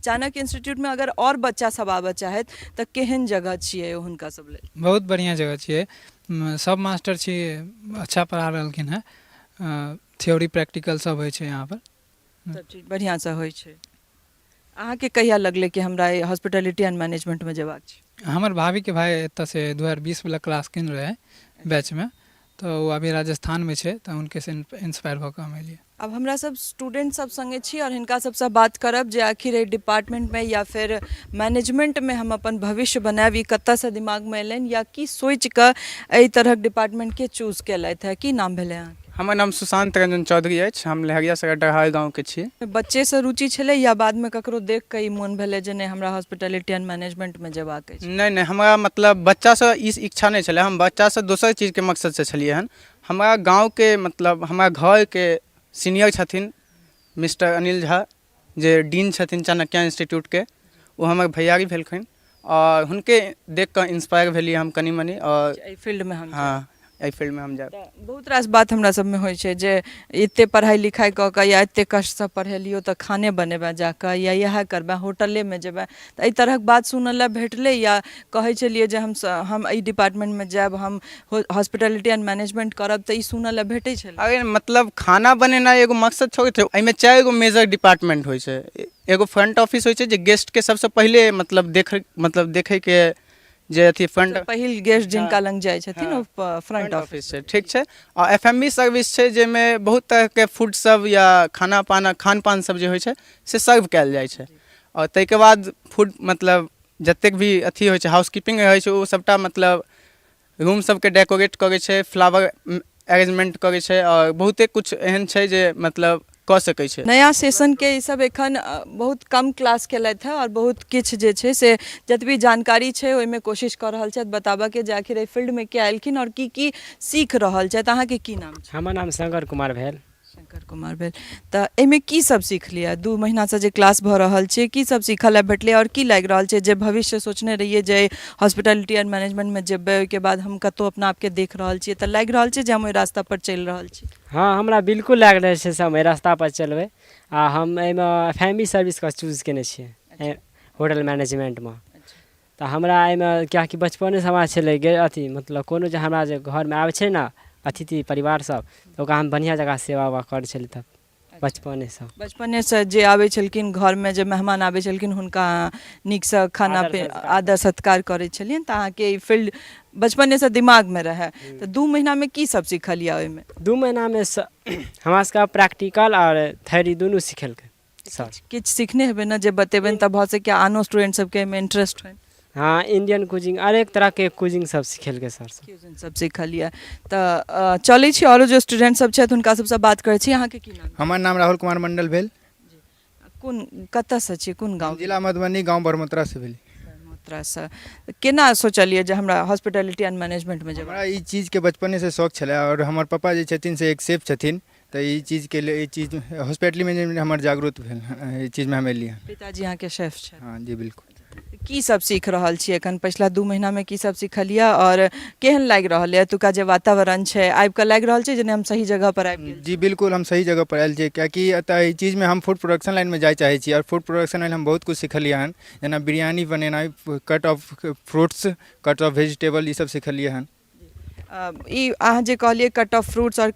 Chanakya institute में अगर और बच्चा सब आबऽ चाहत तऽ केहन जगह छियै हुनका सब लेल? बहुत बढ़िया जगह छियै। सब मास्टर छी अच्छा पढ़ा रहलखिन हैं। थ्योरी प्रैक्टिकल सब होइ छै यहाँ पर। सब चीज बढ़िया से होइ छै। अहाँके कहिया लगलै कि हमरा हॉस्पिटलिटी एंड मैनेजमेंट में जेबाक छै? हमर भाभी के भाई एतऽ से 2020 वाला क्लास केने रहे बैच में, तो वो अभी राजस्थान में छै, तो उनके से इंस्पायर भऽ कऽ हम एलियै। अब हमरा सब स्टूडेंट सब संगे छी और हिनका सबसँ बात करब जे आखिर एहि डिपार्टमेंट में या फिर मैनेजमेंट में हम अपन भविष्य बनाएब, ई कतऽसँ दिमागमे एलनि या की सोचि कऽ एहि तरहक डिपार्टमेंट के चूज केलथि है? की नाम भेलै अहाँके? हमर नाम सुशांत रंजन चौधरी अछि। हम लहरिया सराय डरहार गाँव के छी। बच्चे से रुचि छलै या बाद में ककरो देख कऽ ई मोन भेलै जे नहि हमरा हॉस्पिटलिटी एंड मैनेजमेंट में जेबाक अछि? नहीं, हमरा मतलब बच्चासँ ई इच्छा नहीं छलै। हम बच्चासँ दोसर चीजके मकसदसँ छलियै हन। हमरा गाँवके मतलब हमरा घरके सीनियर छथिन मिस्टर अनिल झा, जे डीन छथिन चाणक्य इंस्टीट्यूटके, ओ हमर भैयारी भेलखिन और हुनके देख कऽ इंस्पायर भेलियै हम कनी मनी। और एहि फील्ड में हम हाँ, एहि फील्ड में हम जाएब। बहुत रास बात हमरा सबमे होइ छै जे एते पढ़ाई लिखाई कऽ कऽ या एते कष्टसँ पढ़ेलियो तऽ खाने बनेबै जाकऽ या इएह करबै होटले में जेबै, तऽ एहि तरहक बात सुनऽ लए भेटलै या कहै छलियै जे हम एहि डिपार्टमेंट में जाएब, हम हॉस्पिटलिटी एंड मैनेजमेंट करब, तऽ ई सुनऽ लए भेटै छलै? अरे मतलब खाना बनेनाइ एगो मकसद छोड़े छै। एहिमे 4 गो मेजर डिपार्टमेंट होइ छै। एगो फ्रंट ऑफिस होइ छै जे गेस्ट के सबसे पहले मतलब देखे के जे अथी फ्रंट पहिल गेस्ट जिनका लग जाइ छथिन ओ फ्रंट ऑफिस छै, ठीक छै। और एफएमबी सर्विस छै, जाहिमे बहुत तरह के फूड सब या खान पान सब जे होइ छै से सर्व कयल जाइ छै। और ताहिके बाद फूड मतलब जतेक भी अथी होइ छै हाउसकीपिंग रहै छै, ओ सबटा मतलब रूम सबके डेकोरेट करै छै, फ्लावर अरेंजमेंट करै छै और बहुते कुछ एहन छै जे मतलब कऽ सकै छै। नया सेशन के ई सब एखन बहुत कम क्लास केलथि है और बहुत किछु जे छै से जतबी जानकारी छै ओहिमे कोशिश कऽ रहल छथि बताबऽ के जे आखिर एहि फील्ड में किया एलखिन और की सीख रहल छथि। अहाँके की नाम छै? हमर नाम शंकर कुमार भेल। शंकर कुमार भेल। तऽ एहिमे की सब सीखलियै? 2 महीना से जे क्लास भऽ रहल छै, की सब सीखऽ लए भेटलै और की लागि रहल छै जे भविष्य सोचने रहियै जे हॉस्पिटलिटी एंड मैनेजमेंट में जेबै, ओहिके बाद हम कतौ अपना आपके देख रहल छियै, तऽ लागि रहल छै जे हम ओहि रास्ता पर चलि रहल छी? हाँ, हमरा बिल्कुल लागि रहल छै से हम एहि रास्ता पर चलबै। आ हम एहिमे फैमिली सर्विस का चूज केने छियै होटल मैनेजमेंट में। तऽ हमरा एहिमे किएकि बचपनेसँ हमरा छलै अथी मतलब कोनो जे हमरा जे घरमे आबै छै ने अतिथि परिवार सब, तऽ ओकरा हम बढ़िआँ जगह सेवा उवा करै छलियै तब बचपनेसँ जे आबै छलखिन घरमे, जे मेहमान आबै छलखिन हुनका नीकसँ खाना आदर सत्कार करै छलियनि, तऽ अहाँके ई फील्ड बचपनेसँ दिमागमे रहै। तऽ 2 महीनामे की सब सिखलियै ओहिमे? 2 महीनामे हमरा सबके प्रैक्टिकल और थ्योरी दुनू सिखेलकै सर। किछु सीखने हेबै ने जे बतेबनि तऽ भऽ सकै आनो स्टूडेंट सबके एहिमे इंटरेस्ट होनि। हाँ, इंडियन कुजिंग अनेक तरह के कुजिंग सब सिखेलकै सर। क्यूजिन सब सिखलियै। तऽ चलै छी औरो जो स्टूडेंट सब छथि हुनका सबसँ बात करै छी। अहाँके की नाम? हमर नाम राहुल कुमार मंडल भेल। कतऽसँ छी, कोन गाँव? जिला मधुबनी, गाँव बरमोतरा से भेली। बरमोतरासँ। केना सोचलियै जे हमरा हॉस्पिटलिटी एंड मैनेजमेंट में जेबै? हमरा ई चीजके बचपनेसँ शौक छलै और हमर पापा जे छथिन से एक शेफ छथिन, तऽ ई चीजके लिए ई चीज हॉस्पिटलिटी मैनेजमेंट हमर जागरूक भेल, ई चीजमे हम एलियै। पिताजी अहाँके शेफ छथि? हाँ जी बिल्कुल। की सब सीख रहल छी एखन? पिछला 2 महीनामे की सब सिखलियै और केहन लागि रहल है? एतुका जे वातावरण छै, आबि कऽ लागि रहल छै जे हम सही जगह पर आबि गेल? जी बिल्कुल, हम सही जगह पर आयल छियै, कियाकि एतऽ ई चीजमे हम फूड प्रोडक्शन लाइनमे जाय चाहै छी और फूड प्रोडक्शन लाइन हम बहुत कुछ सिखलियै हन, जेना बिरयानी बनेनाइ, cut of fruits, cut of vegetable, ई सब सिखलियै हन। ई अहाँ जे कहलियै कट ऑफ फ्रूट्स और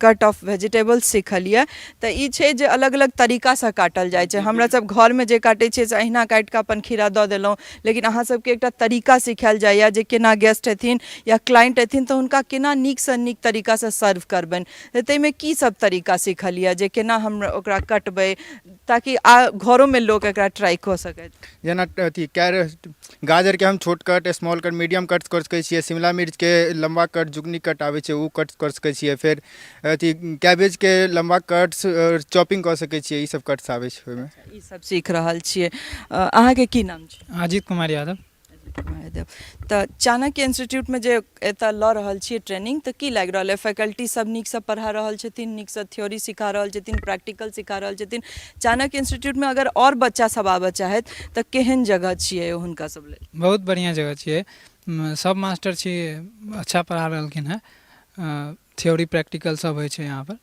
कट ऑफ वेजिटेबल्स सिखलियै, तऽ ई छै जे अलग अलग तरीकासँ काटल जाइ छै। हमरा सब घरमे जे काटै छियै से अहिना काटि कऽ अपन खीरा दऽ देलहुँ, लेकिन अहाँ सबके एकटा तरीका सिखायल जाइए जे केना गेस्ट एथिन या क्लाइंट एथिन तऽ हुनका केना नीकसँ नीक तरीकासँ सर्व करबनि। तऽ ताहिमे की सब तरीका सिखलियै जे केना हम ओकरा कटबै ताकि घरोमे लोक एकरा ट्राई कऽ सकथि? जेना अथी गाजरके हम छोट कट, स्मॉल कट, मीडियम कट कर सकै छियै। शिमला मिर्चके लम्बा कट, जुगनी कट आबै छै, ओ कट कर सकै छियै। फेर अथी कैबेजके लम्बा कट्स चॉपिंग कऽ सकै छियै। ई सब कट्स आबै छै ओहिमे। ई सब सीख रहल छियै। अहाँके की नाम छै? अजीत कुमार यादव। तऽ चाणक्य इंस्टीट्यूटमे जे एतऽ लऽ रहल छियै ट्रेनिंग, तऽ की लागि रहल है? फैकल्टी सब नीकसँ पढ़ा रहल छथिन, नीकसँ थ्योरी सिखा रहल छथिन, प्रैक्टिकल सिखा रहल छथिन? चाणक्य इंस्टीट्यूटमे अगर और बच्चा सब आबऽ चाहत तऽ केहन जगह छियै हुनका सब लेल? बहुत बढ़िया जगह छियै। सब मास्टर छी अच्छा पढ़ा रहलखिन हैं। थ्योरी प्रैक्टिकल सब होइ छै यहाँ पर।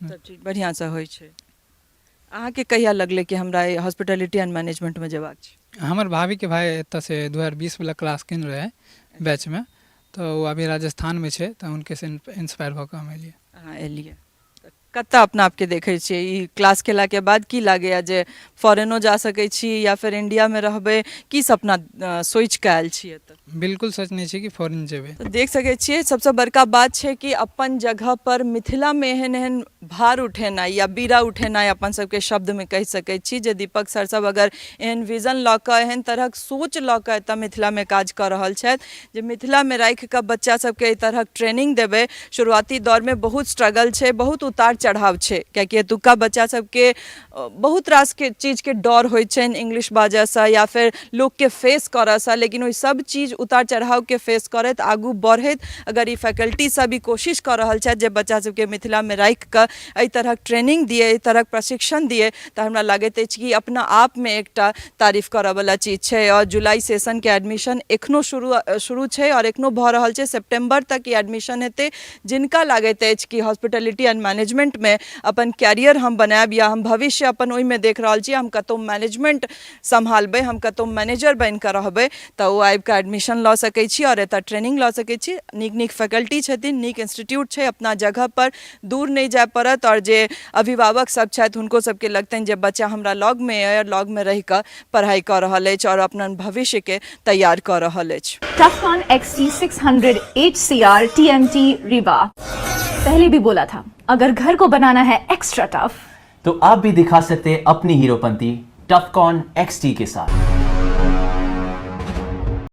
सब चीज बढ़िआँसँ होइ छै। अहाँके कहिया लगले कि हमरा हॉस्पिटलिटी एंड मैनेजमेंट में जेबाक छै? हमर भाभी के भाई एतऽ से 2020 वाला क्लास केने रहे बैच में, तो वो अभी राजस्थान में छे, तो उनके से इंस्पायर भऽ कऽ हम एलियै। अहाँ एलियै कतऽ अपना आपके देखै छियै ई क्लास केला के बाद? की लागैया जे फॉरेनो जा सकै छी या फिर इंडिया में रहबै? की सपना सोचि कऽ आयल छियै एतऽ? बिल्कुल सच नहीं छै कि फॉरेन जेबै। तो देख सकै छियै सबसँ बड़का बात छै कि अपन जगह पर मिथिला में एहन एहन भार उठेनाइ या बीड़ा उठेनाइ अपन सबके शब्द में कहि सकै छी, जे दीपक सर सब अगर एहन विजन लऽ कऽ एहन तरहक सोच लऽ कऽ एतऽ मिथिला में काज कऽ रहल छथि, जे मिथिला में राखि कऽ बच्चा सबके एहि तरहक ट्रेनिंग देबै। शुरुआती दौर में बहुत स्ट्रगल छै, बहुत उतार चढ़ाव छै, कियाकि एतुका बच्चा सबके बहुत रास के चीज के डर होइ छनि इंग्लिश बाजऽसँ या फिर लोक के फेस करऽसँ, लेकिन ओहि सब चीज उतार चढ़ाव के फेस करैत आगू बढ़ैत अगर ई फैकल्टी सब ई कोशिश कऽ रहल छथि जे बच्चा सबके मिथिला में राखि कऽ एहि तरहक ट्रेनिंग दिए, एहि तरहक प्रशिक्षण दिए, तऽ हमरा लागैत अछि कि अपना आप में एकटा तारीफ करऽ वाला चीज छै। और जुलाई सेशन के एडमिशन एखनो शुरू छै और एखनो भऽ रहल छै। सितंबर तक ई एडमिशन हेतै। जिनका लागैत अछि कि हॉस्पिटलिटी एंड मैनेजमेंट में अपन कैरियर हम बनायब या हम भविष्य अपन ओहिमे देख रहल छी, हम कतौ मैनेजमेंट सम्हालबै, हम कतौ मैनेजर बनि कऽ रहबै, तऽ ओ आबि कऽ एडमिशन लऽ सकै छी और एतऽ ट्रेनिंग लऽ सकै छी। नीक नीक फैकल्टी छथिन, नीक इंस्टीट्यूट छै, अपना जगह पर दूर नहीं जाय पड़त। और जे अभिभावक सब छथि हुनको सबके लगतनि जे बच्चा हमरा लग में अइ, लग में रहि कऽ पढ़ाई कऽ रहल अछि और अपन भविष्य के तैयार कऽ रहल अछि। टफकॉन XT600 HCR TMT रिवा। पहले भी बोला था, अगर घर को बनाना है एक्स्ट्रा टफ, तो आप भी दिखा सकते अपनी हीरोपंती टफकॉन XT के साथ।